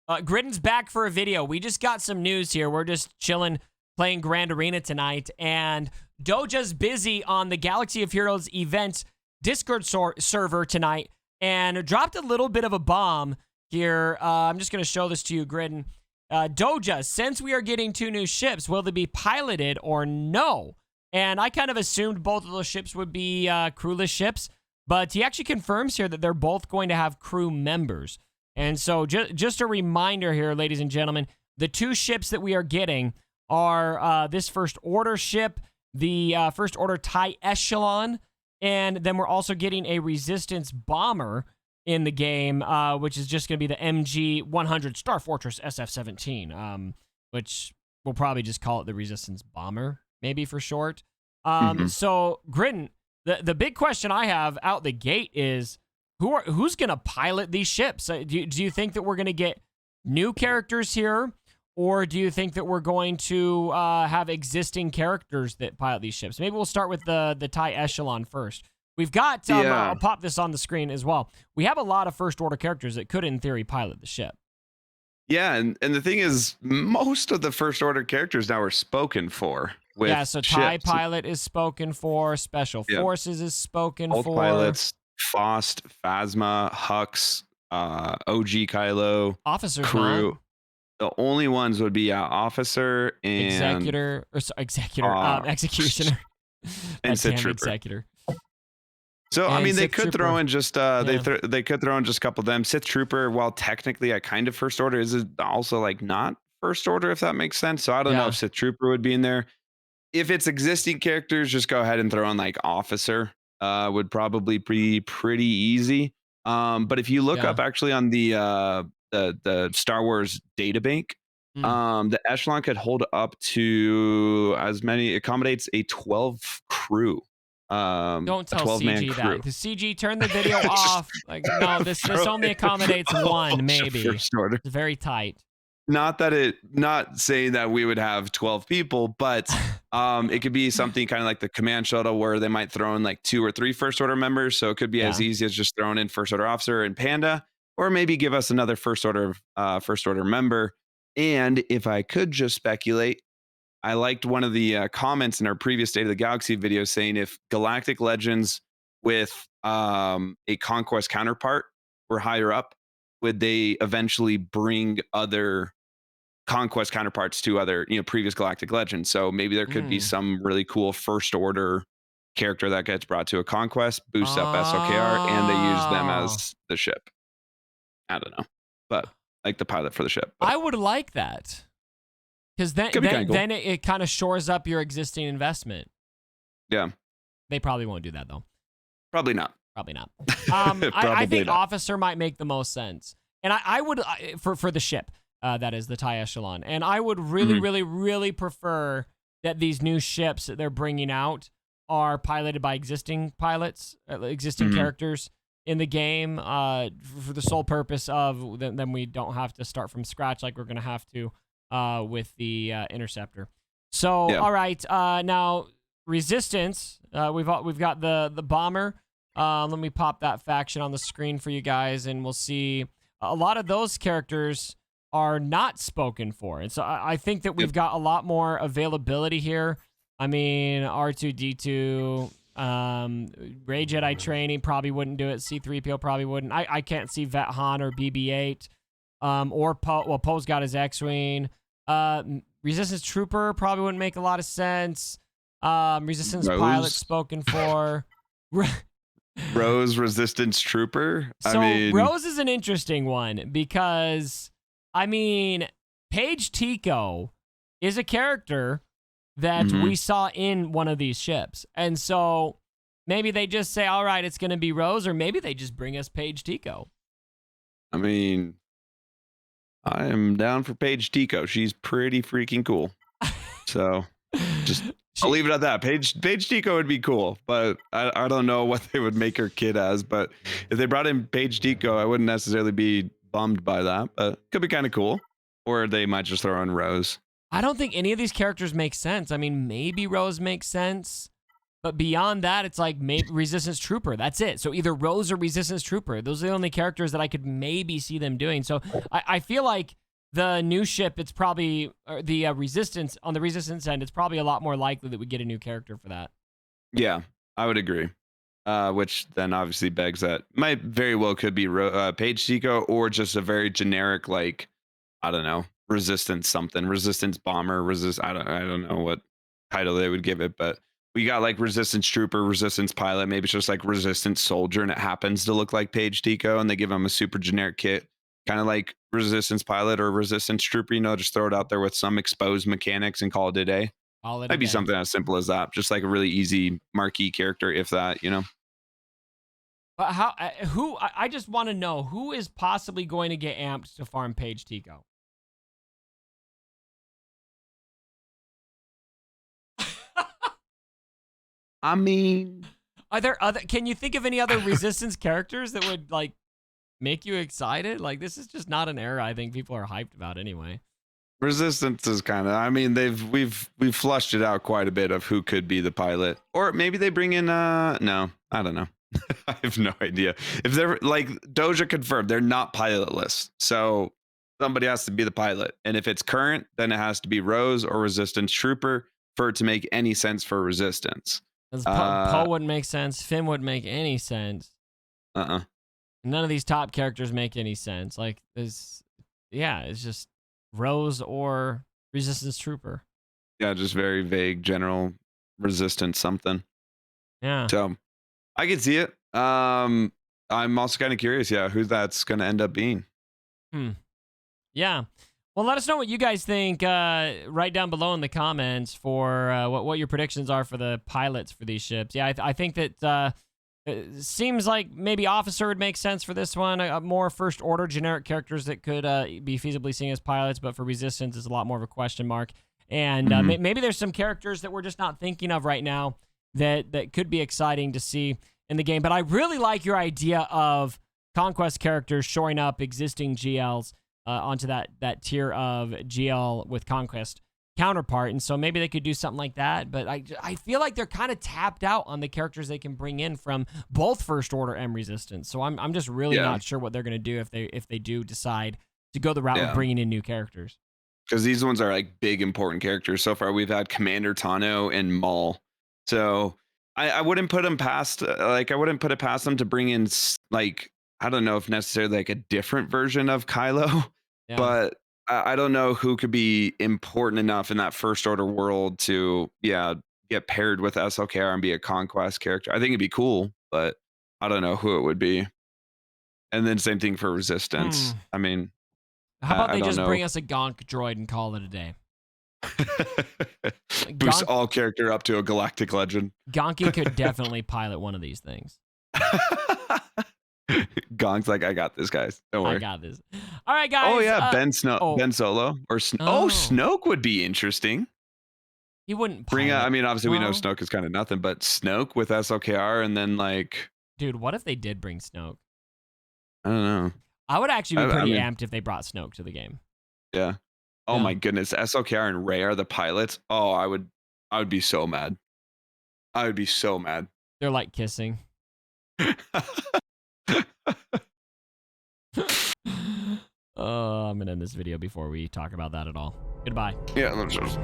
Gritton's back for a video. We just got some news here. We're just chilling, playing Grand Arena tonight, and Doja's busy on the Galaxy of Heroes event Discord server tonight, and dropped a little bit of a bomb here. I'm just going to show this to you, Gritton. Doja, since we are getting 2 new ships, will they be piloted or no? And I kind of assumed both of those ships would be crewless ships, but he actually confirms here that they're both going to have crew members. And so just a reminder here, ladies and gentlemen, the 2 ships that we are getting are this First Order ship, the First Order TIE Echelon, and then we're also getting a Resistance bomber in the game, which is just going to be the MG-100 Star Fortress SF-17, which we'll probably just call it the Resistance bomber, maybe for short. So, Gritton, the big question I have out the gate is, who's going to pilot these ships? Do you think that we're going to get new characters here, or do you think that we're going to have existing characters that pilot these ships? Maybe we'll start with the TIE Echelon first. We've got, I'll pop this on the screen as well. We have a lot of First Order characters that could, in theory, pilot the ship. Yeah, and the thing is, most of the First Order characters now are spoken for. Yeah, so TIE Pilot is spoken for, Special Forces is spoken for. Pilots, Faust, Phasma, Hux, OG Kylo, Officer crew. Not. The only ones would be Officer and Executioner, Executioner, and Sith Trooper. Executor. So, and I mean, Sith they could Trooper. throw in just they could throw in just a couple of them. Sith Trooper, while technically a kind of First Order, is also like not First Order, if that makes sense. So I don't know if Sith Trooper would be in there. If it's existing characters, just go ahead and throw in like Officer. Would probably be pretty easy. But if you look up actually on the Star Wars databank, the Echelon could hold up to accommodates a 12 crew. Don't tell CG that. The CG, turn the video off. Like, no, this only accommodates 1, maybe. First Order. It's very tight. Not saying that we would have 12 people, but it could be something kind of like the command shuttle where they might throw in like 2 or 3 First Order members. So it could be as easy as just throwing in First Order Officer and Panda, or maybe give us another First Order member. And if I could just speculate, I liked one of the comments in our previous State of the Galaxy video saying if Galactic Legends with a Conquest counterpart were higher up, would they eventually bring other Conquest counterparts to other, previous Galactic Legends? So maybe there could be some really cool First Order character that gets brought to a Conquest, boosts up SOKR, and they use them as the ship. I don't know, but like the pilot for the ship. But I would like that. Because then it kind of shores up your existing investment. Yeah. They probably won't do that, though. Probably not. Probably not. I think Officer might make the most sense. And I would, for the ship, that is the TIE Echelon. And I would really, really, really prefer that these new ships that they're bringing out are piloted by existing pilots, existing characters in the game, for the sole purpose of then we don't have to start from scratch like we're going to have to with the Interceptor. So, all right, now Resistance. We've got the bomber. Let me pop that faction on the screen for you guys, and we'll see. A lot of those characters are not spoken for, and so I think that we've got a lot more availability here. I mean, R2-D2, Ray Jedi Training probably wouldn't do it. C-3PO probably wouldn't. I can't see Vet Han or BB-8. Or Poe. Well, Poe's got his X-Wing. Resistance Trooper probably wouldn't make a lot of sense. Resistance Pilot spoken for. Rose Resistance Trooper. So Rose is an interesting one because, I mean, Paige Tico is a character that we saw in one of these ships. And so maybe they just say, all right, it's going to be Rose, or maybe they just bring us Paige Tico. I mean, I am down for Paige Tico. She's pretty freaking cool. So I'll leave it at that. Paige Tico would be cool, but I don't know what they would make her kid as. But if they brought in Paige Tico, I wouldn't necessarily be bummed by that. But could be kind of cool. Or they might just throw in Rose. I don't think any of these characters make sense. I mean, maybe Rose makes sense, But beyond that, it's like maybe Resistance Trooper. That's it. So either Rose or Resistance Trooper. Those are the only characters that I could maybe see them doing. So I feel like the new ship, it's probably the Resistance, on the Resistance end, it's probably a lot more likely that we get a new character for that. Yeah, I would agree. Which then obviously begs that might very well could be Paige Tico or just a very generic, like, I don't know, Resistance something, Resistance Bomber, I don't know what title they would give it, but we got like Resistance Trooper, Resistance Pilot, maybe it's just like Resistance Soldier, and it happens to look like Paige Tico, and they give him a super generic kit, kind of like Resistance Pilot or Resistance Trooper, just throw it out there with some exposed mechanics and call it a day. Might be something as simple as that, just like a really easy marquee character, if that, But I just want to know who is possibly going to get amped to farm Paige Tico. I mean, are there can you think of any other Resistance characters that would like make you excited? Like, this is just not an era I think people are hyped about anyway. Resistance is kind of, I mean, we've flushed it out quite a bit of who could be the pilot, or maybe they bring in no, I don't know. I have no idea. If they're like Doja confirmed, they're not pilotless, so somebody has to be the pilot, and if it's current, then it has to be Rose or Resistance Trooper for it to make any sense for Resistance. Poe wouldn't make sense. Finn wouldn't make any sense. None of these top characters make any sense. Like, it's just Rose or Resistance Trooper. Yeah, just very vague, general Resistance something. Yeah. So I can see it. I'm also kind of curious, who that's going to end up being. Yeah. Well, let us know what you guys think right down below in the comments for what your predictions are for the pilots for these ships. Yeah, I think that it seems like maybe Officer would make sense for this one. More First Order generic characters that could be feasibly seen as pilots, but for Resistance is a lot more of a question mark. And maybe there's some characters that we're just not thinking of right now that could be exciting to see in the game. But I really like your idea of Conquest characters shoring up existing GLs onto that tier of GL with Conquest counterpart. And so maybe they could do something like that. But I feel like they're kind of tapped out on the characters they can bring in from both First Order and Resistance. So I'm just really not sure what they're going to do if they do decide to go the route of bringing in new characters. Because these ones are like big important characters. So far we've had Commander Tano and Maul. So I wouldn't put them past, I wouldn't put it past them to bring in, like, I don't know if necessarily like a different version of Kylo, but I don't know who could be important enough in that First Order world to, get paired with SLKR and be a Conquest character. I think it'd be cool, but I don't know who it would be. And then same thing for Resistance. I mean, how about they just bring us a Gonk droid and call it a day? Boost all character up to a galactic legend. Gonky could definitely pilot one of these things. Gonk's like, I got this, guys. Don't worry. I got this. All right, guys. Oh yeah, Ben Solo or Snoke would be interesting. He wouldn't bring out. I mean, obviously we know Snoke is kind of nothing, but Snoke with SLKR and then like, dude, what if they did bring Snoke? I don't know. I would actually be pretty amped if they brought Snoke to the game. Yeah. Oh my goodness, SLKR and Rey are the pilots. Oh, I would be so mad. I would be so mad. They're like kissing. I'm gonna end this video before we talk about that at all. Goodbye. Yeah, let's just